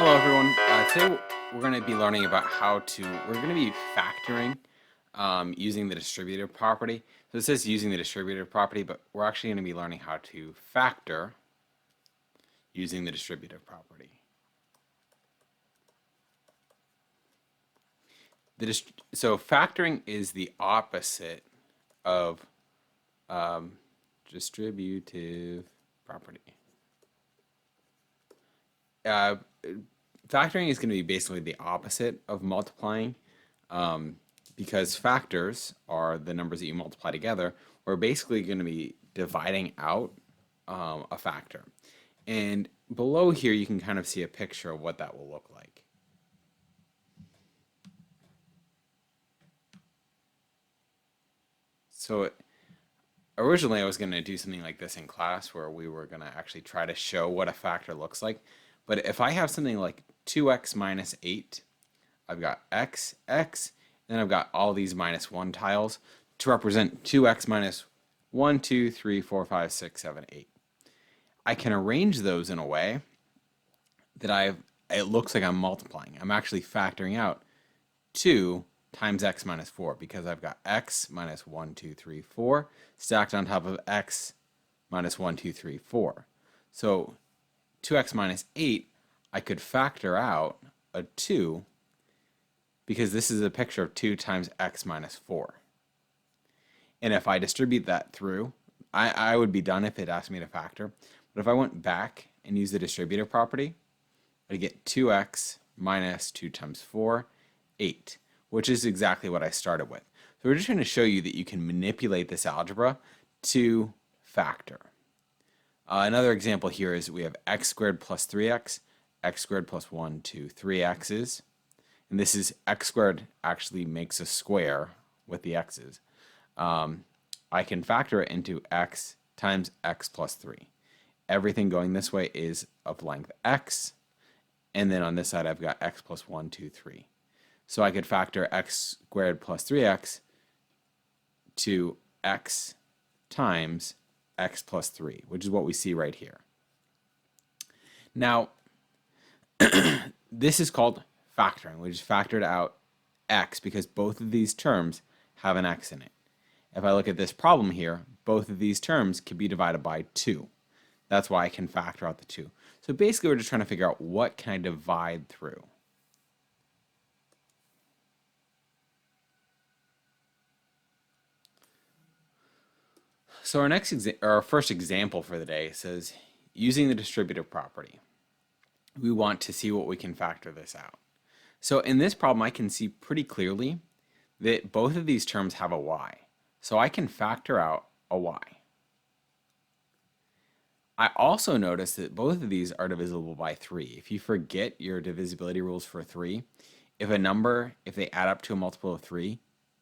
Hello everyone. Today we're going to be learning about we're going to be factoring using the distributive property. So it says using the distributive property, but we're actually going to be learning how to factor using the distributive property. So factoring is the opposite of distributive property. Factoring is going to be basically the opposite of multiplying, because factors are the numbers that you multiply together. We're basically going to be dividing out a factor. And below here, you can kind of see a picture of what that will look like. So originally, I was going to do something like this in class where we were going to actually try to show what a factor looks like. But if I have something like 2x minus 8, I've got x, and then I've got all these minus 1 tiles to represent 2x minus 1, 2, 3, 4, 5, 6, 7, 8. I can arrange those in a way that it looks like I'm multiplying. I'm actually factoring out 2 times x minus 4 because I've got x minus 1, 2, 3, 4 stacked on top of x minus 1, 2, 3, 4. So 2x minus 8, I could factor out a 2 because this is a picture of 2 times x minus 4. And if I distribute that through, I would be done if it asked me to factor. But if I went back and used the distributive property, I'd get 2x minus 2 times 4, 8, which is exactly what I started with. So we're just going to show you that you can manipulate this algebra to factor. Another example here is we have x squared plus 3x, x squared plus 1, 2, 3x's. And this is x squared actually makes a square with the x's. I can factor it into x times x plus 3. Everything going this way is of length x. And then on this side, I've got x plus 1, 2, 3. So I could factor x squared plus 3x to x times x plus 3, which is what we see right here. Now, this is called factoring. We just factored out x because both of these terms have an x in it. If I look at this problem here, both of these terms can be divided by 2. That's why I can factor out the 2. So basically, we're just trying to figure out what can I divide through. So our first example for the day says, using the distributive property, we want to see what we can factor this out. So in this problem, I can see pretty clearly that both of these terms have a y. So I can factor out a y. I also notice that both of these are divisible by 3. If you forget your divisibility rules for 3, if they add up to a multiple of 3,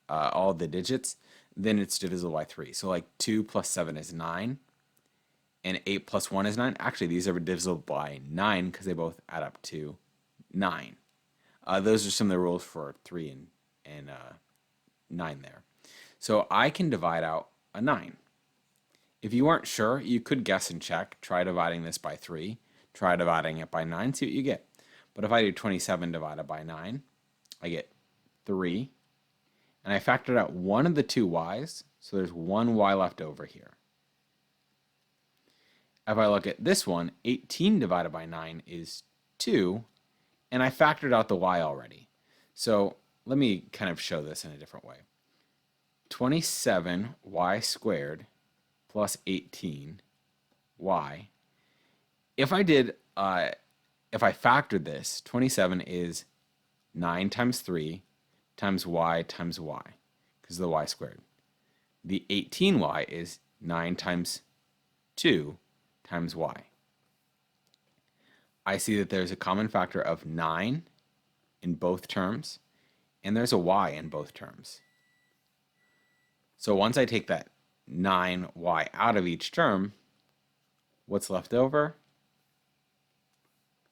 all the digits, then it's divisible by 3. So like 2 plus 7 is 9, and 8 plus 1 is 9. Actually, these are divisible by 9 because they both add up to 9. Those are some of the rules for 3 and 9 there. So I can divide out a 9. If you weren't sure, you could guess and check. Try dividing this by 3. Try dividing it by 9, see what you get. But if I do 27 divided by 9, I get 3. And I factored out one of the two y's, so there's one y left over here. If I look at this one, 18 divided by 9 is 2, and I factored out the y already. So let me kind of show this in a different way. 27y squared plus 18y. If I factored this, 27 is 9 times 3 times y, because of the y squared. The 18y is 9 times 2 times y. I see that there's a common factor of 9 in both terms, and there's a y in both terms. So once I take that 9y out of each term, what's left over?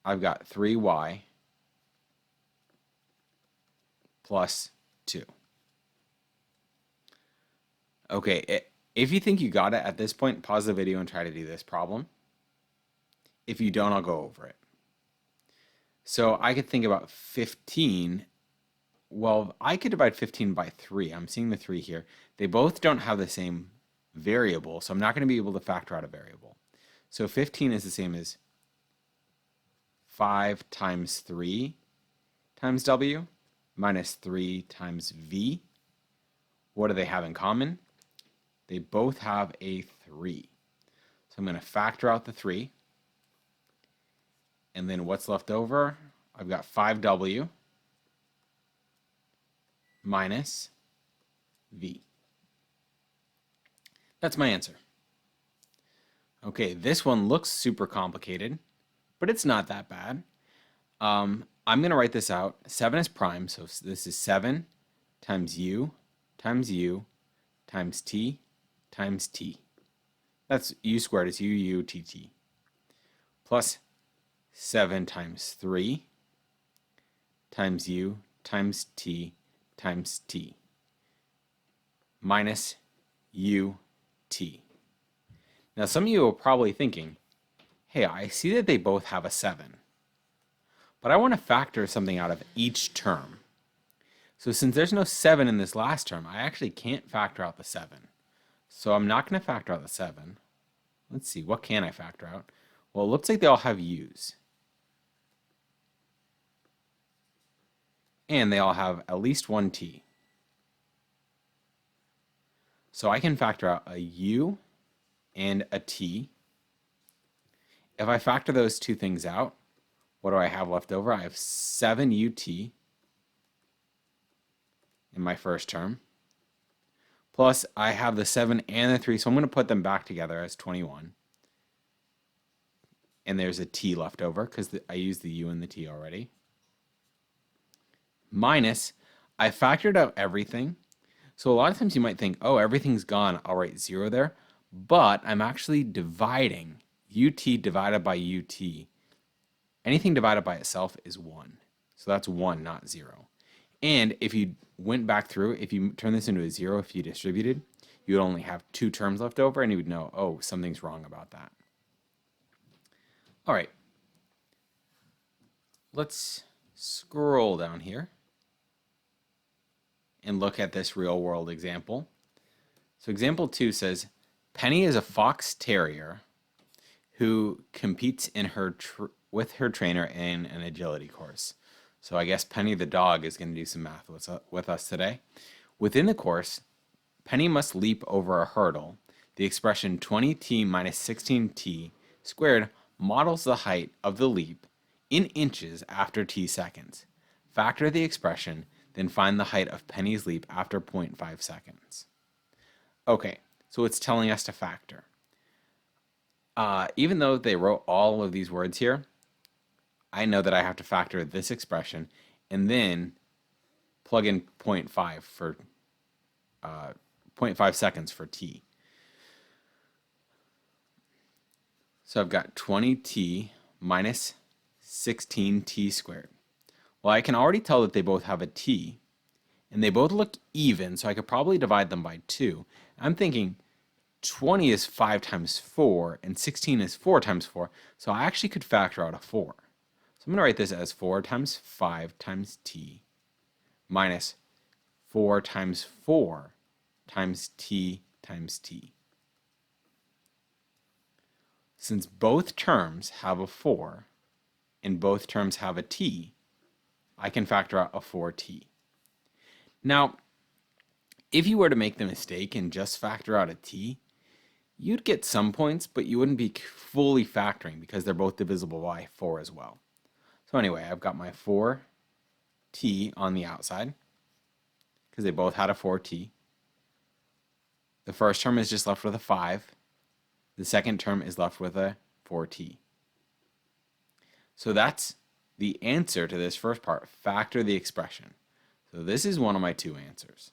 I've got 3y plus 2. Okay, if you think you got it at this point, pause the video and try to do this problem. If you don't, I'll go over it. So I could think about 15. Well, I could divide 15 by 3. I'm seeing the 3 here. They both don't have the same variable, so I'm not going to be able to factor out a variable. So 15 is the same as 5 times 3 times w minus 3 times v. What do they have in common? They both have a 3. So I'm going to factor out the 3. And then what's left over? I've got 5w minus v. That's my answer. Okay, this one looks super complicated, but it's not that bad. I'm going to write this out. 7 is prime, so this is 7 times u times t times t. That's u squared is u t t. Plus 7 times 3 times u times t times t minus u t. Now some of you are probably thinking, hey, I see that they both have a 7, but I want to factor something out of each term. So since there's no 7 in this last term, I actually can't factor out the 7. So I'm not going to factor out the 7. Let's see, what can I factor out? Well, it looks like they all have u's. And they all have at least one t. So I can factor out a u and a t. If I factor those two things out, what do I have left over? I have 7 ut in my first term. Plus, I have the 7 and the 3, so I'm going to put them back together as 21. And there's a t left over because I used the u and the t already. Minus, I factored out everything. So a lot of times you might think, oh, everything's gone, I'll write 0 there. But I'm actually dividing ut divided by ut. Anything divided by itself is 1. So that's 1, not 0. And if you went back through, if you turn this into a 0, if you distributed, you would only have 2 terms left over, and you would know, oh, something's wrong about that. All right. Let's scroll down here and look at this real world example. So example 2 says, Penny is a fox terrier who competes in with her trainer in an agility course. So I guess Penny the dog is going to do some math with us today. Within the course, Penny must leap over a hurdle. The expression 20t minus 16t squared models the height of the leap in inches after t seconds. Factor the expression, then find the height of Penny's leap after 0.5 seconds. Okay, so it's telling us to factor. Even though they wrote all of these words here, I know that I have to factor this expression and then plug in 0.5 for 0.5 seconds for t. So I've got 20t minus 16t squared. Well, I can already tell that they both have a t, and they both look even, so I could probably divide them by 2. I'm thinking 20 is 5 times 4, and 16 is 4 times 4, so I actually could factor out a 4. So I'm going to write this as 4 times 5 times t minus 4 times 4 times t times t. Since both terms have a 4 and both terms have a t, I can factor out a 4t. Now, if you were to make the mistake and just factor out a t, you'd get some points, but you wouldn't be fully factoring because they're both divisible by 4 as well. So anyway, I've got my 4t on the outside because they both had a 4t. The first term is just left with a 5. The second term is left with a 4t. So that's the answer to this first part. Factor the expression. So this is one of my 2 answers.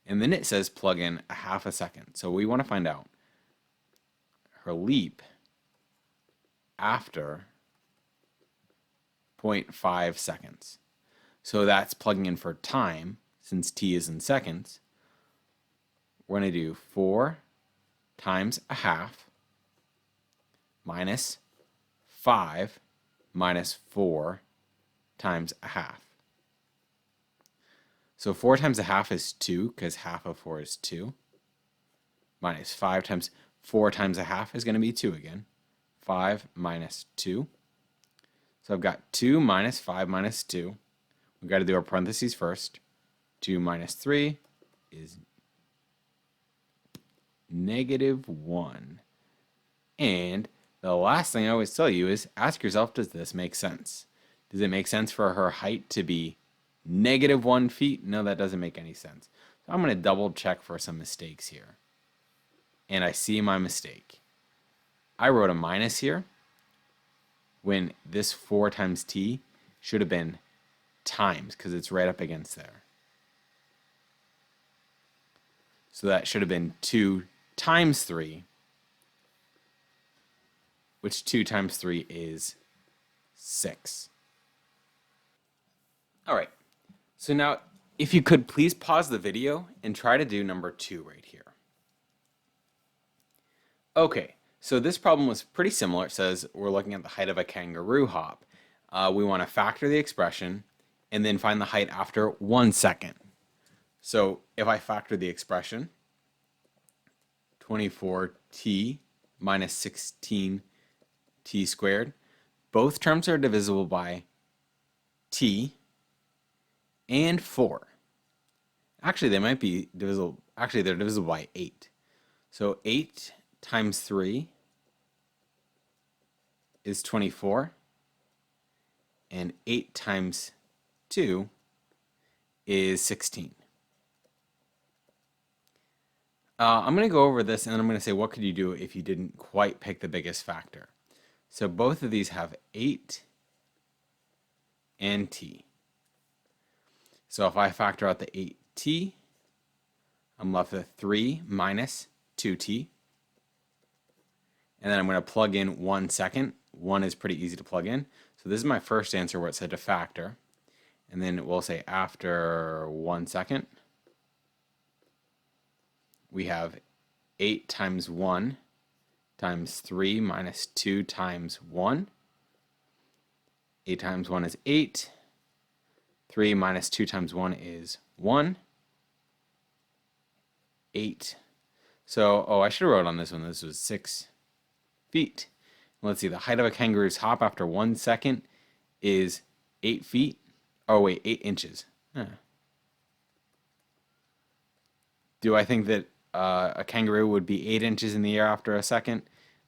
And then it says plug in a half a second. So we want to find out her leap after 0.5 seconds. So that's plugging in for time, since t is in seconds. We're going to do 4 times a half minus 5 minus 4 times a half. So 4 times a half is 2, because half of 4 is 2. Minus 5 times 4 times a half is going to be 2 again. 5 minus 2. So I've got 2 minus 5 minus 2. We've got to do our parentheses first. 2 minus 3 is -1. And the last thing I always tell you is ask yourself, does this make sense? Does it make sense for her height to be -1 feet? No, that doesn't make any sense. So I'm going to double check for some mistakes here. And I see my mistake. I wrote a minus here when this 4 times t should have been times, because it's right up against there. So that should have been 2 times 3, which 2 times 3 is 6. All right, so now if you could please pause the video and try to do number 2 right here. Okay, so this problem was pretty similar. It says we're looking at the height of a kangaroo hop. We want to factor the expression and then find the height after 1 second. So if I factor the expression, 24t minus 16t squared, both terms are divisible by t and 4. Actually, they might be divisible. Actually, they're divisible by 8. So 8 times 3 is 24, and 8 times 2 is 16. I'm going to go over this, and then I'm going to say what could you do if you didn't quite pick the biggest factor. So both of these have 8 and t. So if I factor out the 8t, I'm left with 3 minus 2t. And then I'm going to plug in 1 second. 1 is pretty easy to plug in. So this is my first answer where it said to factor. And then we'll say after 1 second, we have 8 times 1 times 3 minus 2 times 1. 8 times 1 is 8. 3 minus 2 times 1 is 1. 8. So, I should have wrote on this one, this was 6 feet. Let's see, the height of a kangaroo's hop after 1 second is 8 feet. Oh wait, 8 inches. Huh. Do I think that a kangaroo would be 8 inches in the air after a second?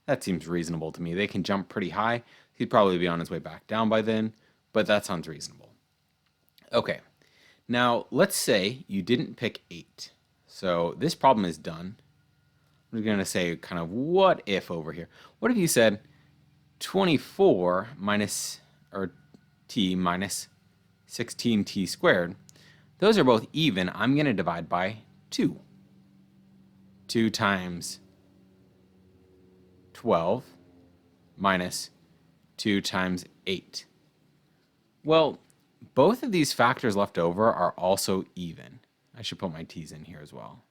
That seems reasonable to me. They can jump pretty high. He'd probably be on his way back down by then, but that sounds reasonable. Okay, now let's say you didn't pick 8. So this problem is done. We're going to say kind of what if over here. What if you said 24 minus, or t minus 16t squared? Those are both even. I'm going to divide by 2. 2 times 12 minus 2 times 8. Well, both of these factors left over are also even. I should put my t's in here as well.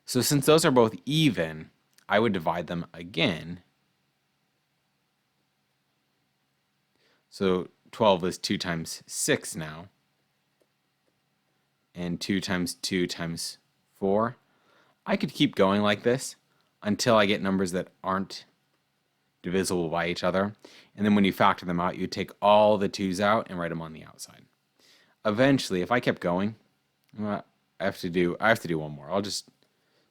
So since those are both even, I would divide them again. So 12 is 2 times 6 now. And 2 times 2 times 4. I could keep going like this until I get numbers that aren't divisible by each other. And then when you factor them out, you take all the 2's out and write them on the outside. Eventually, if I kept going, I have to do one more. I'll just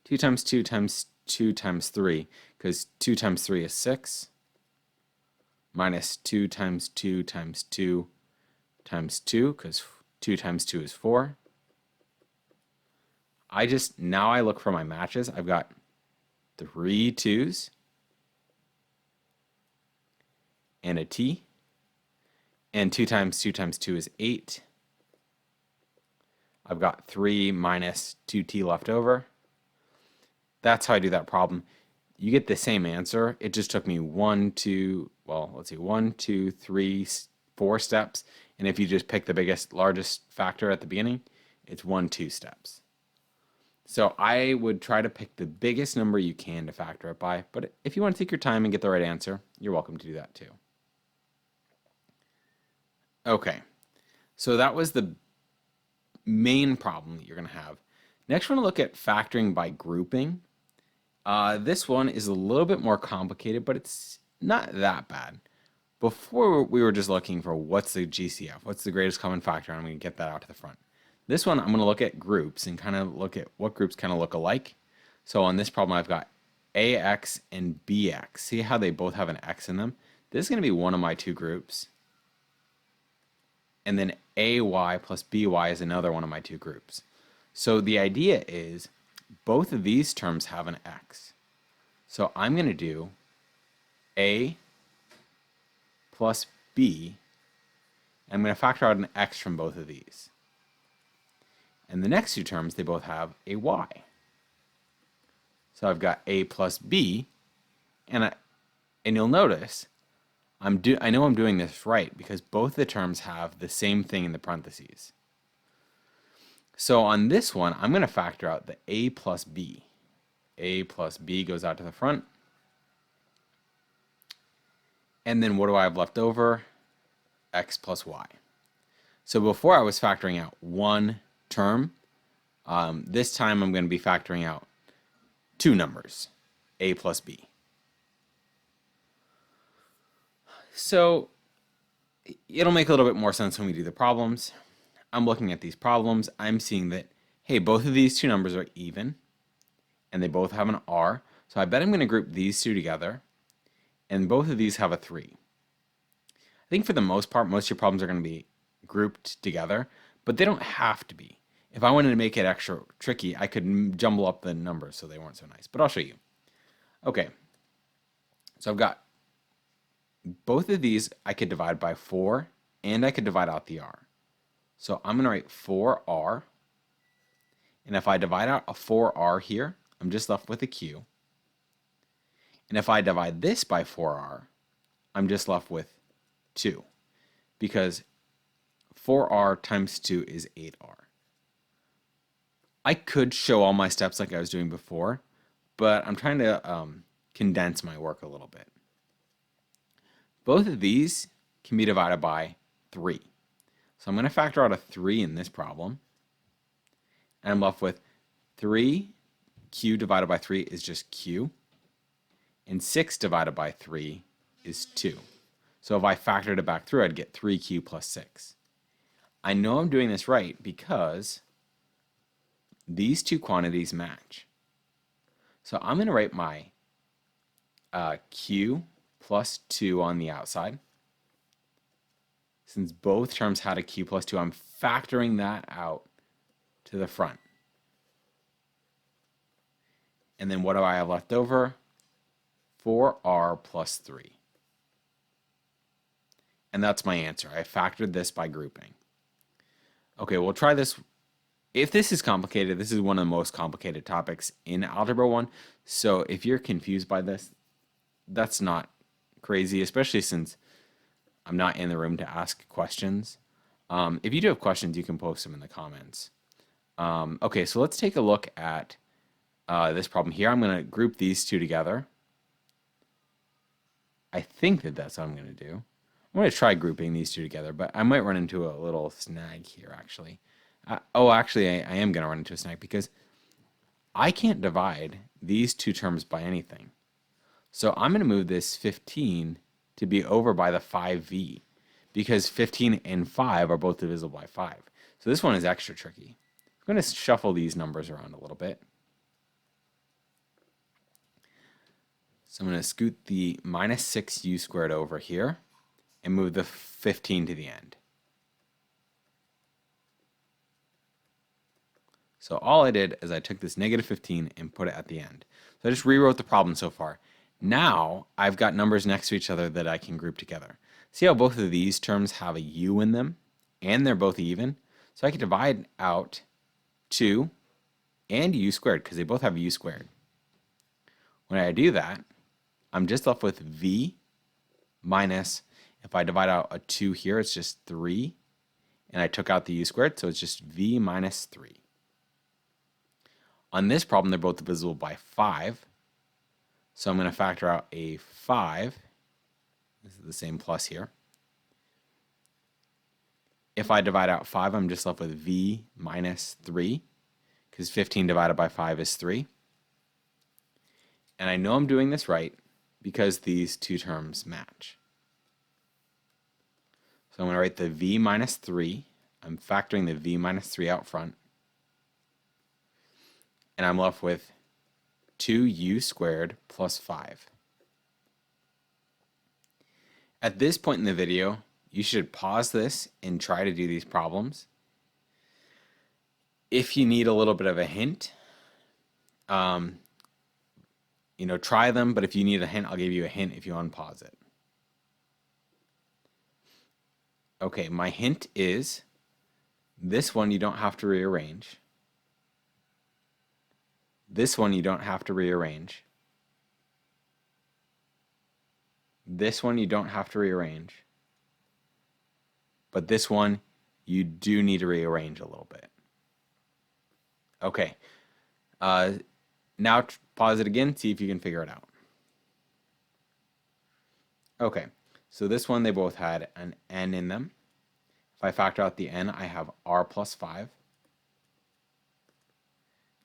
2 times 2 times 2 times 3, because 2 times 3 is 6, minus 2 times 2 times 2 times 2, because 2 times 2 is 4. Now I look for my matches. I've got 3 2's and a t, and 2 times 2 times 2 is 8. I've got 3 minus 2t left over. That's how I do that problem. You get the same answer. It just took me 1, 2, 3, 4 steps. And if you just pick the largest factor at the beginning, it's 1, 2 steps. So I would try to pick the biggest number you can to factor it by. But if you want to take your time and get the right answer, you're welcome to do that too. Okay, so that was the main problem that you're going to have. Next, we're going to look at factoring by grouping. This one is a little bit more complicated, but it's not that bad. Before, we were just looking for what's the GCF, what's the greatest common factor, and I'm going to get that out to the front. This one, I'm going to look at groups and kind of look at what groups kind of look alike. So on this problem, I've got AX and BX. See how they both have an X in them? This is going to be one of my two groups. And then AY plus BY is another one of my two groups. So the idea is both of these terms have an X. So I'm going to do A plus B. I'm going to factor out an X from both of these. And the next two terms, they both have a Y. So I've got A plus B, and you'll notice I know I'm doing this right because both the terms have the same thing in the parentheses. So on this one, I'm going to factor out the A plus B. A plus B goes out to the front. And then what do I have left over? X plus Y. So before I was factoring out one term. This time I'm going to be factoring out two numbers, A plus B. So it'll make a little bit more sense when we do the problems. I'm looking at these problems. I'm seeing that, hey, both of these two numbers are even, and they both have an R. So I bet I'm going to group these two together, and both of these have a 3. I think for the most part, most of your problems are going to be grouped together, but they don't have to be. If I wanted to make it extra tricky, I could jumble up the numbers so they weren't so nice, but I'll show you. Okay, so I've got both of these I could divide by 4, and I could divide out the R. So I'm going to write 4R, and if I divide out a 4R here, I'm just left with a Q. And if I divide this by 4R, I'm just left with 2, because 4R times 2 is 8R. I could show all my steps like I was doing before, but I'm trying to condense my work a little bit. Both of these can be divided by 3. So I'm going to factor out a 3 in this problem, and I'm left with 3. Q divided by 3 is just Q, and 6 divided by 3 is 2. So if I factored it back through, I'd get 3Q plus 6. I know I'm doing this right because these two quantities match. So I'm going to write my Q plus 2 on the outside. Since both terms had a Q plus 2, I'm factoring that out to the front. And then what do I have left over? 4R plus 3. And that's my answer. I factored this by grouping. Okay, we'll try this. If this is complicated, this is one of the most complicated topics in Algebra 1. So if you're confused by this, that's not crazy, especially since I'm not in the room to ask questions. If you do have questions, you can post them in the comments. Okay, so let's take a look at this problem here. I'm going to group these two together. I think that that's what I'm going to do. I'm going to try grouping these two together, but I might run into a little snag here, actually. Actually, I am going to run into a snag because I can't divide these two terms by anything. So I'm going to move this 15 to be over by the 5v because 15 and 5 are both divisible by 5. So this one is extra tricky. I'm going to shuffle these numbers around a little bit. So I'm going to scoot the minus 6u squared over here and move the 15 to the end. So all I did is I took this negative 15 and put it at the end. So I just rewrote the problem so far. Now I've got numbers next to each other that I can group together. See how both of these terms have a u in them and they're both even? So I can divide out 2 and u squared because they both have u squared. When I do that, I'm just left with v minus, if I divide out a 2 here, it's just 3. And I took out the u squared, so it's just v minus 3. On this problem, they're both divisible by 5. So I'm going to factor out a 5. This is the same plus here. If I divide out 5, I'm just left with v minus 3, because 15 divided by 5 is 3. And I know I'm doing this right because these two terms match. So I'm going to write the v minus 3. I'm factoring the v minus 3 out front. And I'm left with 2u squared plus 5. At this point in the video, you should pause this and try to do these problems. If you need a little bit of a hint, try them, but if you need a hint, I'll give you a hint if you unpause it. Okay, my hint is this one you don't have to rearrange. This one you don't have to rearrange. This one you don't have to rearrange. But this one you do need to rearrange a little bit. Okay, now pause it again, see if you can figure it out. Okay, so this one they both had an n in them. If I factor out the n, I have r plus 5.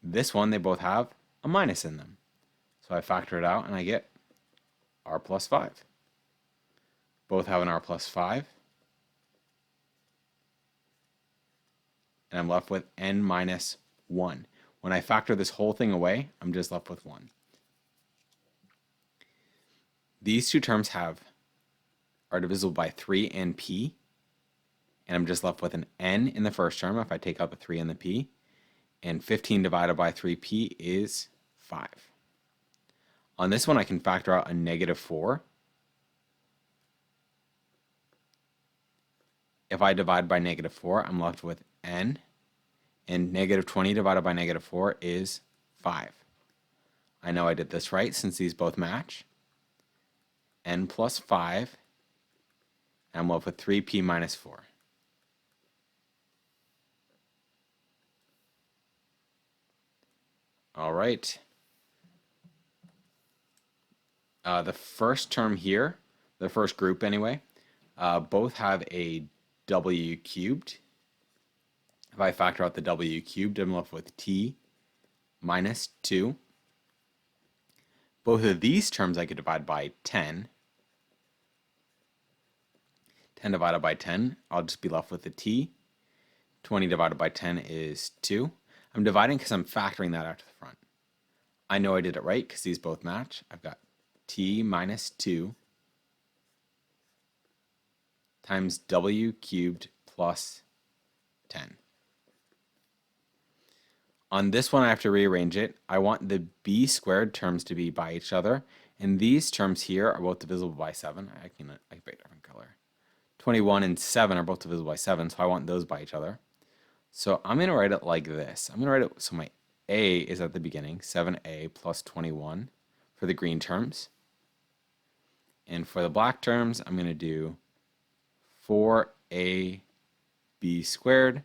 This one they both have a minus in them. So I factor it out and I get r plus 5. Both have an r plus 5. And I'm left with n minus 1. When I factor this whole thing away, I'm just left with 1. These two terms are divisible by 3 and p, and I'm just left with an n in the first term if I take out the 3 and the p, and 15 divided by 3p is 5. On this one, I can factor out a negative 4. If I divide by negative 4, I'm left with n, and negative 20 divided by negative 4 is 5. I know I did this right since these both match. N plus 5, and I'm left with 3p minus 4. All right. The first term here, the first group anyway, both have a w cubed. If I factor out the w cubed, I'm left with t minus 2. Both of these terms I could divide by 10. 10 divided by 10, I'll just be left with the t. 20 divided by 10 is 2. I'm dividing because I'm factoring that out to the front. I know I did it right because these both match. I've got t minus 2 times w cubed plus 10. On this one, I have to rearrange it. I want the b squared terms to be by each other, and these terms here are both divisible by 7. I can pick a different color. 21 and 7 are both divisible by 7, so I want those by each other. So I'm going to write it like this. I'm going to write it so my a is at the beginning, 7a plus 21 for the green terms. And for the black terms, I'm going to do 4ab squared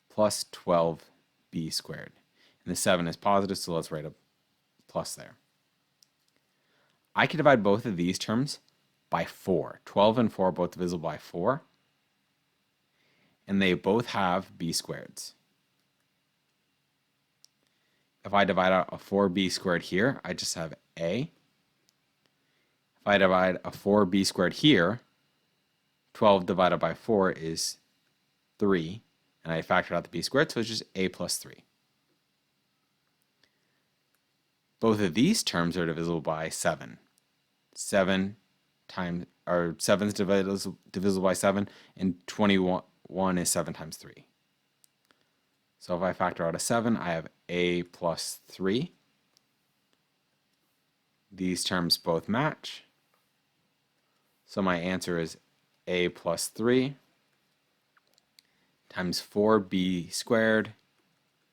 plus 12b squared. And the 7 is positive, so let's write a plus there. I can divide both of these terms by 4. 12 and 4 are both divisible by 4. And they both have b squareds. If I divide out a 4b squared here, I just have a. If I divide a 4b squared here, 12 divided by 4 is 3. And I factored out the b squared, so it's just a plus 3. Both of these terms are divisible by 7. 7 is divisible by 7, and 21 is 7 times 3. So if I factor out a 7, I have a plus 3. These terms both match. So my answer is a plus 3 times 4b squared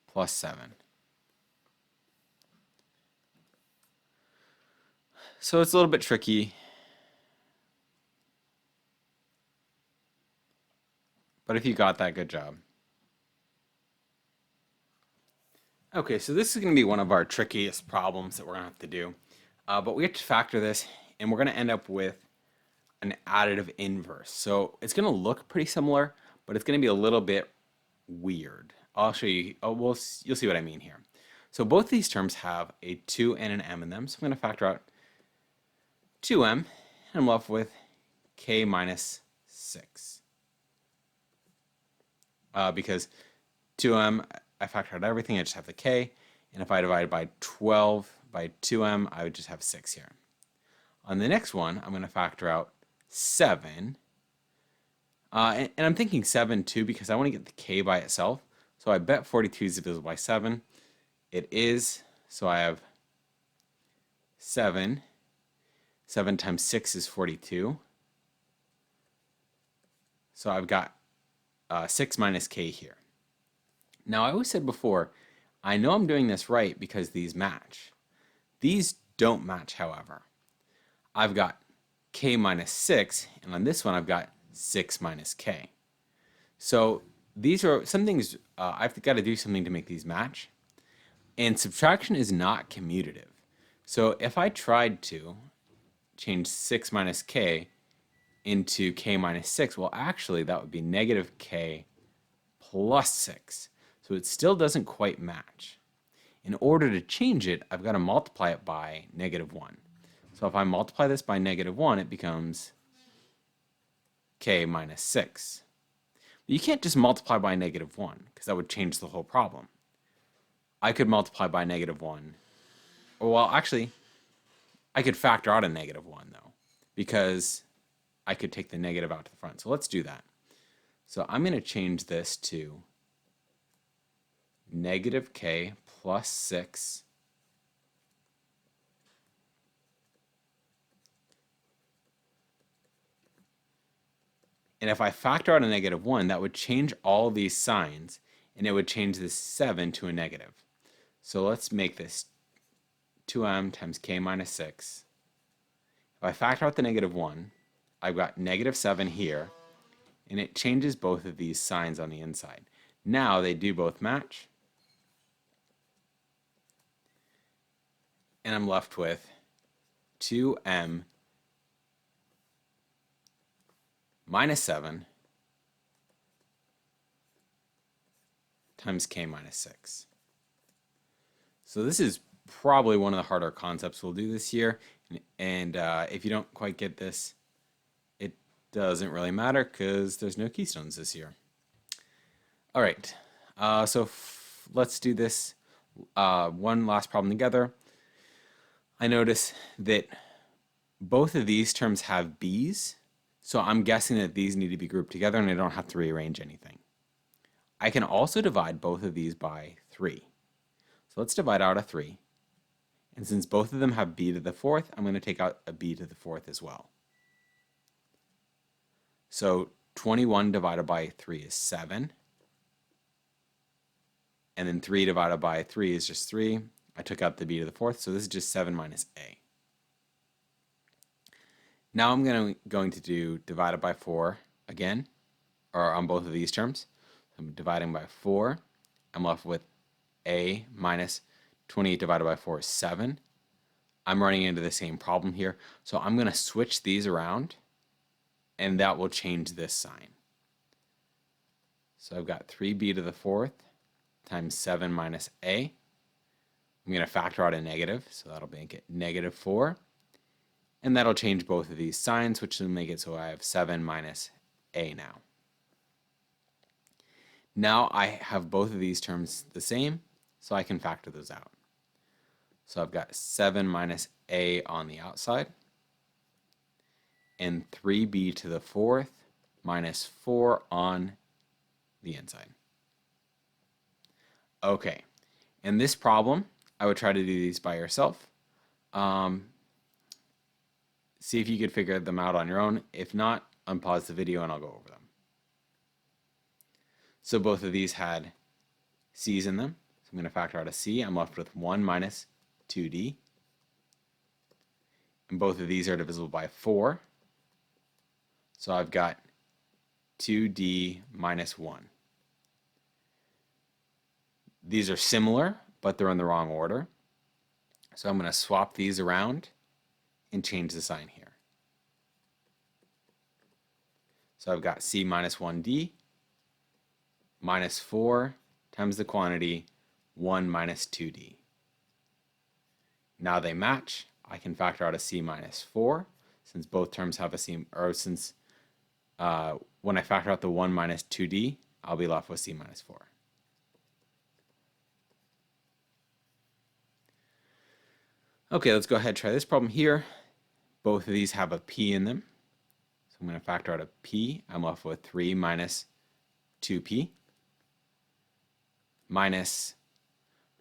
plus 7. So it's a little bit tricky, but if you got that, good job. Okay, so this is going to be one of our trickiest problems that we're going to have to do. But we have to factor this, and we're going to end up with an additive inverse. So it's going to look pretty similar, but it's going to be a little bit weird. I'll show you. Oh, you'll see what I mean here. So both these terms have a 2 and an m in them. So I'm going to factor out 2m, and I'm left with k minus 6. Because 2m, I factor out everything, I just have the k. And if I divide by 12 by 2m, I would just have 6 here. On the next one, I'm going to factor out 7. And I'm thinking 7 too because I want to get the k by itself. So I bet 42 is divisible by 7. It is. So I have 7. 7 times 6 is 42. So I've got 6 minus k here. Now I always said before, I know I'm doing this right because these match. These don't match, however. I've got k minus 6, and on this one I've got 6 minus k. So these are some things, I've got to do something to make these match. And subtraction is not commutative. So if I tried to change 6 minus k into k minus 6, well actually that would be negative k plus 6. So it still doesn't quite match. In order to change it, I've got to multiply it by negative 1. So if I multiply this by negative 1, it becomes k minus 6. But you can't just multiply by negative 1 because that would change the whole problem. I could multiply by negative 1. Well, actually, I could factor out a negative 1 though, because I could take the negative out to the front. So let's do that. So I'm going to change this to negative k plus 6 and if I factor out a negative 1, that would change all these signs and it would change this 7 to a negative. So let's make this 2m times k minus 6. If I factor out the negative 1, I've got negative 7 here, and it changes both of these signs on the inside. Now they do both match, and I'm left with 2m minus 7 times k minus 6. So this is probably one of the harder concepts we'll do this year, and if you don't quite get this, it doesn't really matter because there's no keystones this year. All right, so let's do this one last problem together. I notice that both of these terms have b's, so I'm guessing that these need to be grouped together and I don't have to rearrange anything. I can also divide both of these by 3. So let's divide out a 3. And since both of them have b to the 4th, I'm going to take out a b to the 4th as well. So 21 divided by 3 is 7. And then 3 divided by 3 is just 3. I took out the b to the 4th, so this is just 7 minus a. Now I'm going to do divided by 4 again, or on both of these terms. I'm dividing by 4. I'm left with a minus 28 divided by 4 is 7. I'm running into the same problem here, so I'm going to switch these around, and that will change this sign. So I've got 3b to the 4th times 7 minus a. I'm going to factor out a negative, so that'll make it negative 4. And that'll change both of these signs, which will make it so I have 7 minus a now. Now I have both of these terms the same, so I can factor those out. So I've got 7 minus a on the outside, and 3b to the 4th minus 4 on the inside. Okay, in this problem, I would try to do these by yourself. See if you could figure them out on your own. If not, unpause the video and I'll go over them. So both of these had c's in them. So I'm going to factor out a c. I'm left with 1 minus 2d. And both of these are divisible by 4. So I've got 2d minus 1. These are similar, but they're in the wrong order. So I'm going to swap these around and change the sign here. So I've got c minus 1d minus 4 times the quantity 1 minus 2d. Now they match. I can factor out a c minus 4 since both terms have a c, or since when I factor out the 1 minus 2d, I'll be left with c minus 4. Okay, let's go ahead and try this problem here. Both of these have a p in them. So I'm going to factor out a p. I'm left with 3 minus 2p minus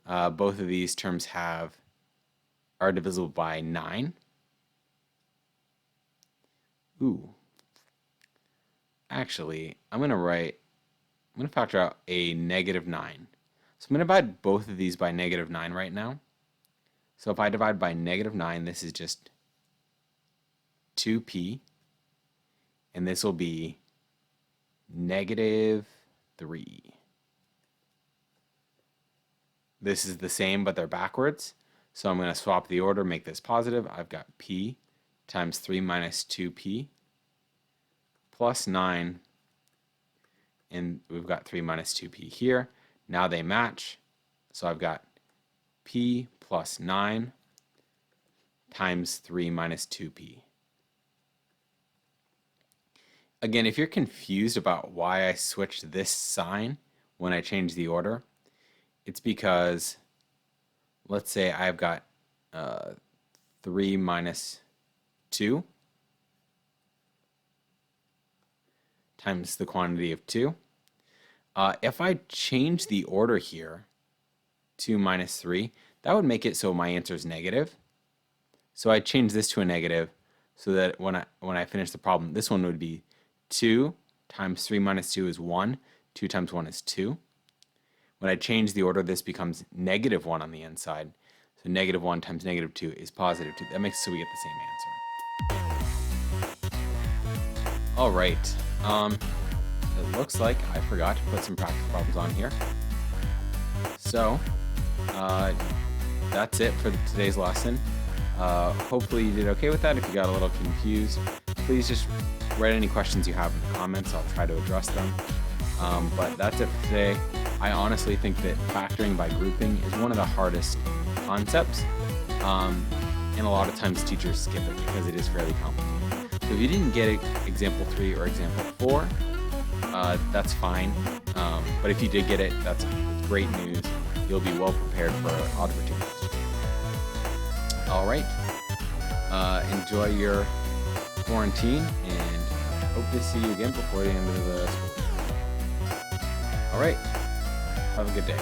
both of these terms are divisible by 9. Ooh. Actually, I'm going to factor out a negative 9. So I'm going to divide both of these by negative 9 right now. So if I divide by negative 9, this is just 2p, and this will be negative 3. This is the same, but they're backwards. So I'm going to swap the order, make this positive. I've got p times 3 minus 2p plus 9, and we've got 3 minus 2p here. Now they match, so I've got p plus 9 times 3 minus 2p. Again, if you're confused about why I switched this sign when I changed the order, it's because, let's say I've got 3 minus 2 times the quantity of 2. If I change the order here, 2 minus 3, that would make it so my answer is negative. So I change this to a negative so that when I finish the problem, this one would be 2 times 3 minus 2 is 1. 2 times 1 is 2. When I change the order, this becomes negative 1 on the inside. So negative 1 times negative 2 is positive 2. That makes it so we get the same answer. All right. It looks like I forgot to put some practice problems on here. So that's it for today's lesson. Hopefully you did okay with that. If you got a little confused, please just write any questions you have in the comments. I'll try to address them. But that's it for today. I honestly think that factoring by grouping is one of the hardest concepts. And a lot of times teachers skip it because it is fairly complicated. So if you didn't get example 3 or example 4, that's fine. But if you did get it, that's great news. You'll be well prepared for Algebra 2 next year. All right. Enjoy your quarantine, and hope to see you again before the end of the school year. All right. Have a good day.